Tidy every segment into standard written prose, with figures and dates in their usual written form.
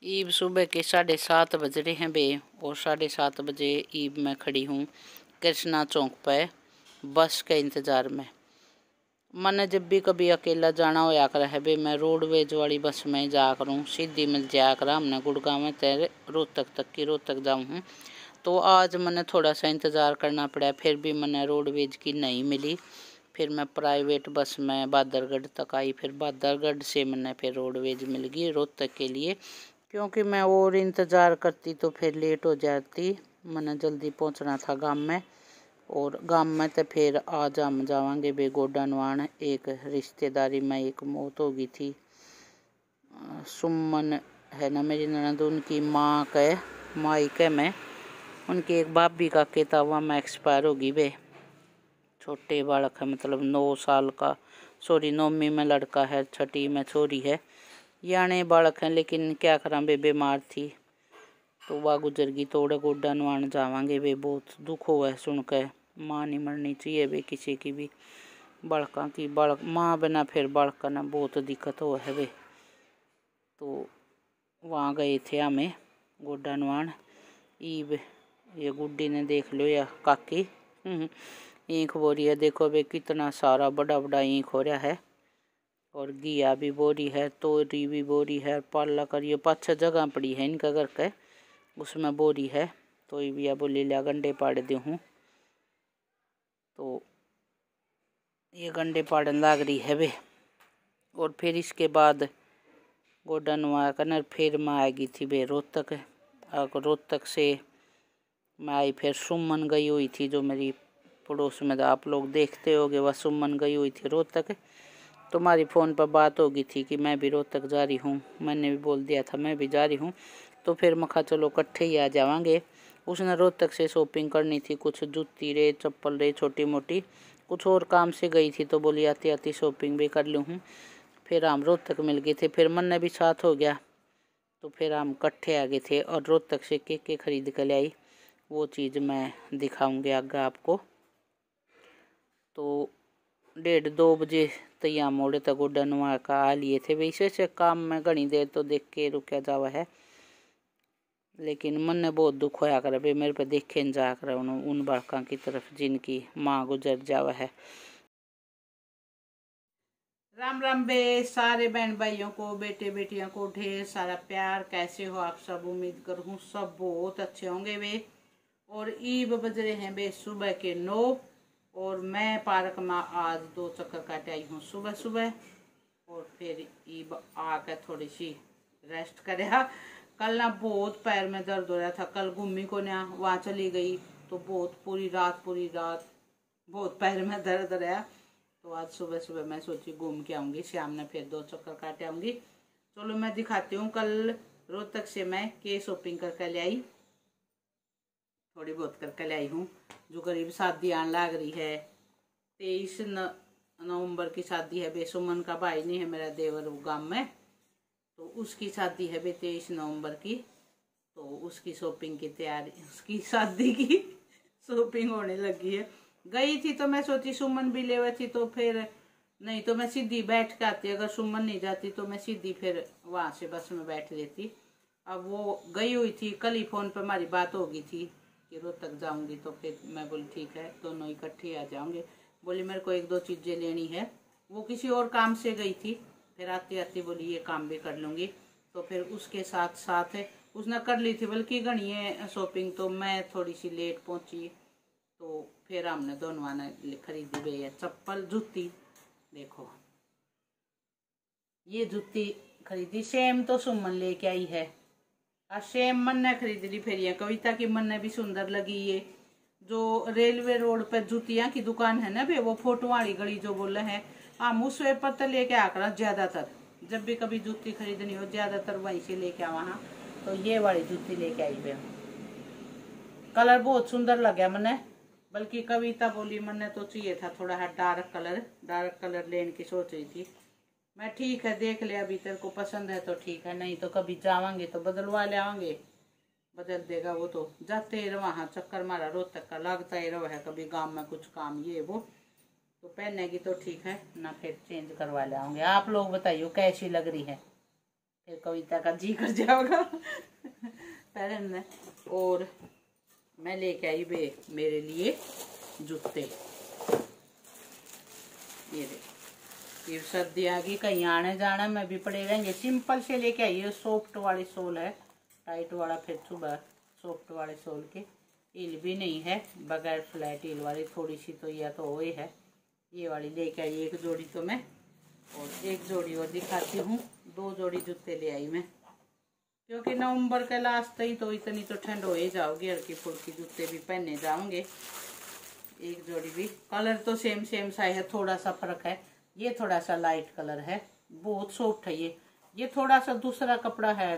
ईब सुबह के 7:30 बज रहे हैं बे, और 7:30 बजे ईब मैं खड़ी हूँ कृष्णा चौक पे बस के इंतज़ार में। मैंने जब भी कभी अकेला जाना होया कर है बे, मैं रोडवेज वाली बस में जा करूँ, सीधी मिल जाया कर। हमने गुड़गांव में तेरे रोहतक जाऊँ हूँ, तो आज मैंने थोड़ा सा इंतज़ार करना पड़ा, फिर भी मैंने रोडवेज की नहीं मिली। फिर मैं प्राइवेट बस में बादरगढ़ तक आई, फिर बादरगढ़ से मैंने फिर रोडवेज मिल गई रोहतक के लिए, क्योंकि मैं और इंतज़ार करती तो फिर लेट हो जाती। मैंने जल्दी पहुंचना था गांव में, और गांव में तो फिर आज हम जावांगे बे गोडा नवाण। एक रिश्तेदारी में एक मौत हो गई थी। सुमन है ना मेरी ननद, उनकी मायके में उनकी एक भाभी का केता हुआ में एक्सपायर होगी बे। छोटे बालक है, मतलब 9 साल का, 9वीं में लड़का है, 6ठी में छोरी है, याने बालक है। लेकिन क्या करा बे, बीमार थी तो वह गुजर गई। थोड़े गोडा नवाण जावांगे बे। बहुत दुख हुआ है सुन के। माँ नहीं मरनी चाहिए बे किसी की भी, बालका की। बालक माँ बिना फिर बालका ना बहुत दिक्कत हुआ है बे। तो वहाँ गए थे हमें गोडा नवाण। ईब ये गुड्डी ने देख लो या काकी ईंख बो रही है, देखो बे कितना सारा बड़ा बड़ा ईंख हो रहा है। और घिया भी बोरी है, तोरी भी बोरी है, पालक और ये 5-6 जगह पड़ी है इनका घर के, उसमें बोरी है। तो ये भी बोली लिया गंडे पाड़ दे हूँ, तो ये गंडे पाड़न लाग रही है बे। और फिर इसके बाद गोडा नवा कर फिर मैं आएगी थी बे रोहतक। रोहतक से मैं आई, फिर सुमन गई हुई थी जो मेरी पड़ोस में, आप लोग देखते होगे, वह सुमन गई हुई थी रोहतक। तुम्हारी फ़ोन पर बात होगी थी कि मैं भी रोहतक जा रही हूँ, मैंने भी बोल दिया था मैं भी जा रही हूँ। तो फिर मैं कहा चलो इकट्ठे ही आ जावांगे। उसने रोहतक से शॉपिंग करनी थी, कुछ जूती रे चप्पल रे छोटी मोटी, कुछ और काम से गई थी, तो बोली आती आती शॉपिंग भी कर लूँ हूँ। फिर हम रोहतक मिल गए थे, फिर मन ने भी साथ हो गया, तो फिर हम इकट्ठे आ गए थे। और रोहतक से के खरीद कर ले आई, वो चीज़ मैं दिखाऊंगी आगे आपको। तो 1:30-2 बजे तैयार मोड़े तक गोडा नवा का आ लिए थे। वैसे से काम में घनी देर तो देख के रुका जावा है, लेकिन मन ने बहुत दुख होया कर भाई, मेरे पे देखे न जा कर उन बालकों की तरफ जिनकी माँ गुजर जावा है। राम राम बे सारे बहन भाइयों को, बेटे बेटियों को ढेर सारा प्यार। कैसे हो आप सब? उम्मीद करूँ सब बहुत अच्छे होंगे बे। और ईब बज रहे हैं बे सुबह के 9, और मैं पार्क में आज 2 चक्कर काटे आई हूँ सुबह सुबह। और फिर ईब आकर थोड़ी सी रेस्ट करे। कल ना बहुत पैर में दर्द हो रहा था, कल घूमी को ना वहाँ चली गई, तो बहुत पूरी रात बहुत पैर में दर्द रहा। तो आज सुबह सुबह मैं सोची घूम के आऊँगी, शाम ने फिर 2 चक्कर काटे आऊँगी। चलो मैं दिखाती हूँ। कल रोहतक से मैं के शॉपिंग करके ले आई, थोड़ी बहुत करके ले आई हूँ। जो करीब शादी आने लग रही है, 23 नवंबर की शादी है बे। सुमन का भाई नहीं है मेरा देवर गांव में, तो उसकी शादी है बे 23 नवंबर की। तो उसकी शॉपिंग की तैयारी, उसकी शादी की शॉपिंग होने लगी है। गई थी तो मैं सोची सुमन भी ले हुई थी, तो फिर नहीं तो मैं सीधी बैठ के आती, अगर सुमन नहीं जाती तो मैं सीधी फिर वहाँ से बस में बैठ लेती। अब वो गई हुई थी, कल ही फ़ोन पर हमारी बात हो गई थी कि रोहतक जाऊंगी, तो फिर मैं बोली ठीक है दोनों इकट्ठे आ जाऊंगे। बोली मेरे को 1-2 चीज़ें लेनी है, वो किसी और काम से गई थी, फिर आती आती बोली ये काम भी कर लूँगी। तो फिर उसके साथ साथ उसने कर ली थी बल्कि घनी है शॉपिंग, तो मैं थोड़ी सी लेट पहुँची। तो फिर हमने दोनों ने खरीदी भैया चप्पल जूती। देखो ये जूती खरीदी, सेम तो सुमन लेके आई है, और सेम मन ने खरीद ली। फिर ये कविता की मन ने भी सुंदर लगी। ये जो रेलवे रोड पर जूतियां की दुकान है ना भे, वो फोटो वाली गली जो बोले हैं, हम उस वे पर तो लेके आकर ज्यादातर जब भी कभी जूती खरीदनी हो ज्यादातर वहीं से लेके आ वहाँ। तो ये वाली जूती लेके आई भे, कलर बहुत सुंदर लगा मैंने। बल्कि कविता बोली मैंने तो चाहिए था थोड़ा है डार्क कलर लेने की सोच रही थी मैं। ठीक है देख ले, अभी तेरे को पसंद है तो ठीक है, नहीं तो कभी जावांगे तो बदलवा ले आवांगे, बदल देगा वो। तो जाते ही वहाँ चक्कर मारा रोहतक का लगता ही रहा है, कभी गांव में कुछ काम ये वो, तो पहनेगी तो ठीक है ना फिर चेंज करवा ले आऊंगे। आप लोग बताइए कैसी लग रही है, फिर कविता का जी कर जाएगा पहनने। और मैं लेके आई वे मेरे लिए जूते, ये देख, ये सर्दी आ गई, कहीं आने जाना में भी पड़े रहेंगे। सिंपल से लेके आई है, सॉफ्ट वाली सोल है, टाइट वाला फिर सुबह सॉफ्ट वाले सोल के, हील भी नहीं है, बगैर फ्लैट हील वाली, थोड़ी सी तो यह तो वो है, ये वाली लेके आई एक जोड़ी तो मैं, और एक जोड़ी और दिखाती हूँ। 2 जोड़ी जूते ले आई मैं, क्योंकि नवंबर के लास्ट ही तो इतनी तो ठंड हो ही जाओगी, हल्की फुल्की जूते भी पहने जाओगे। एक जोड़ी भी, कलर तो सेम सा है, थोड़ा सा फर्क है, ये थोड़ा सा लाइट कलर है, बहुत सॉफ्ट है ये थोड़ा सा दूसरा कपड़ा है,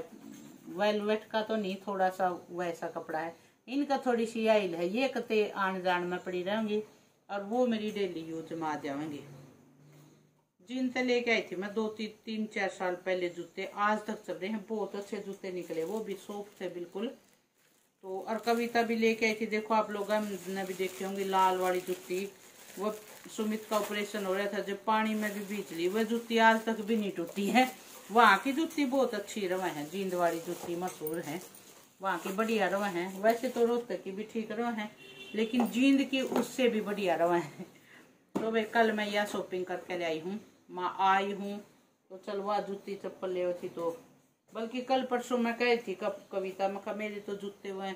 वेलवेट का तो नहीं, थोड़ा सा वैसा कपड़ा है। इनका थोड़ी सी आइल है, ये कते आन जान में पड़ी रहेंगी, और वो मेरी डेली यूज में आ जाएंगे। जिनसे लेके आई थी मैं 2-3-4 साल पहले जूते, आज तक चल रहे हैं, बहुत अच्छे जूते निकले, वो भी सॉफ्ट थे बिल्कुल। तो और कविता भी लेके आई थी, देखो आप लोग ने भी देखी होंगी, लाल वाली जूती, वो सुमित का ऑपरेशन हो रहा था जब पानी में भी भीज ली, वह जूती आज तक भी नहीं टूटी है। वहाँ की जूती बहुत अच्छी रवा है, जींद वाली जूती मशहूर है, वहाँ की बढ़िया रवा है। वैसे तो रोहतक की भी ठीक रवा है, लेकिन जींद की उससे भी बढ़िया रवा है। तो भाई कल मैं यह शॉपिंग करके ले आई हूँ, माँ आई हूँ तो चलवा जूती चप्पल ले थी, तो बल्कि कल परसों मैं कही थी कविता में का मेरे तो जूते हुए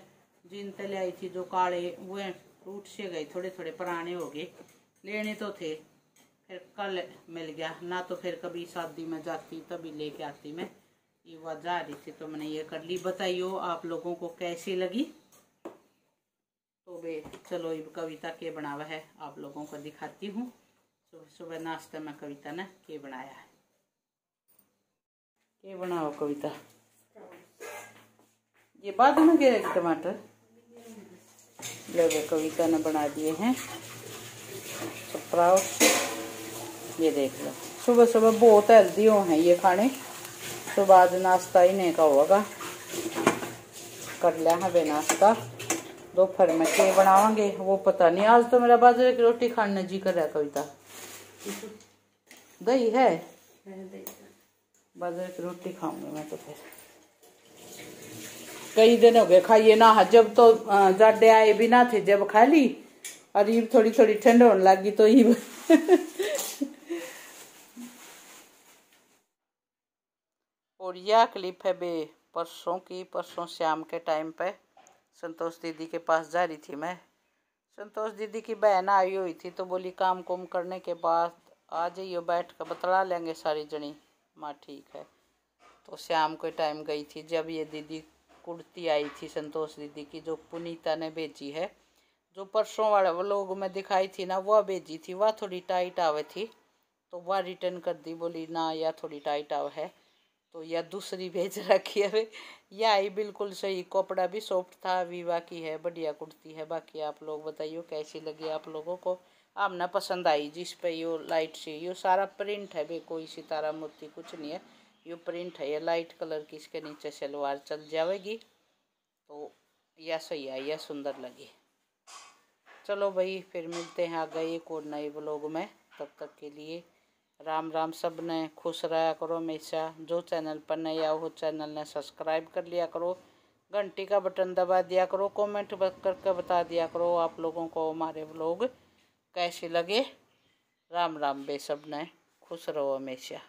जीन ले आई थी जो काले, वो टूट से गए, थोड़े थोड़े पुराने हो गए, लेने तो थे, फिर कल मिल गया ना, तो फिर कभी शादी में जाती तभी लेके आती मैं, ये वह जा रही थी तो मैंने ये कर ली। बताइयो आप लोगों को कैसी लगी। तो वे चलो ये कविता के बनावा है आप लोगों को दिखाती हूँ। सुबह सुबह नाश्ते में कविता ने के बनाया है, के बनाओ कविता, ये बाद में गिरे टमाटर ले, कविता ने बना दिए हैं स्प्राउट, ये देख लो। सुबह सुबह बहुत हेल्दी हो हैं ये खाने, तो बाद नाश्ता ही नहीं का होगा, कर लिया है बे नाश्ता। दोपहर में के बनावांगे वो पता नहीं, आज तो मेरा बाजरे की रोटी खाने जी कर रहा है कविता। दही है, बाजरे की रोटी खाऊंगी मैं तो, फिर कई दिन हो गए खाइए ना, जब तो जाडे आए भी ना थे जब खा ली, और ये थोड़ी थोड़ी ठंड होने लगी तो ये और यह क्लिप है बे परसों की, परसों शाम के टाइम पे संतोष दीदी के पास जा रही थी मैं। संतोष दीदी की बहन आई हुई थी, तो बोली काम कुम करने के बाद आ जाइए, बैठ कर बतला लेंगे सारी जनी। माँ ठीक है। तो शाम के टाइम गई थी, जब ये दीदी कुर्ती आई थी संतोष दीदी की, जो पुनीता ने भेजी है, जो परसों वाले लोग में दिखाई थी ना, वह भेजी थी, वह थोड़ी टाइट आवे थी, तो वह रिटर्न कर दी, बोली ना यह थोड़ी टाइट आवे है, तो यह दूसरी भेज रखी है। यह आई बिल्कुल सही, कपड़ा भी सॉफ्ट था, विवा की है, बढ़िया कुर्ती है। बाकी आप लोग बताइए कैसी लगी आप लोगों को, आपने पसंद आई। जिस पे यो लाइट सी, यो सारा प्रिंट है बे, कोई सितारा मोती कुछ नहीं है, यो प्रिंट है, ये लाइट कलर की, इसके नीचे सलवार चल जाएगी, तो यह सही है, यह सुंदर लगी। चलो भाई फिर मिलते हैं आगे एक और नए ब्लॉग में, तब तक के लिए राम राम। सब ने खुश रहा करो हमेशा। जो चैनल पर नया हो चैनल ने सब्सक्राइब कर लिया करो, घंटी का बटन दबा दिया करो, कमेंट करके बता दिया करो आप लोगों को हमारे ब्लॉग कैसे लगे। राम राम बे, सब ने खुश रहो हमेशा।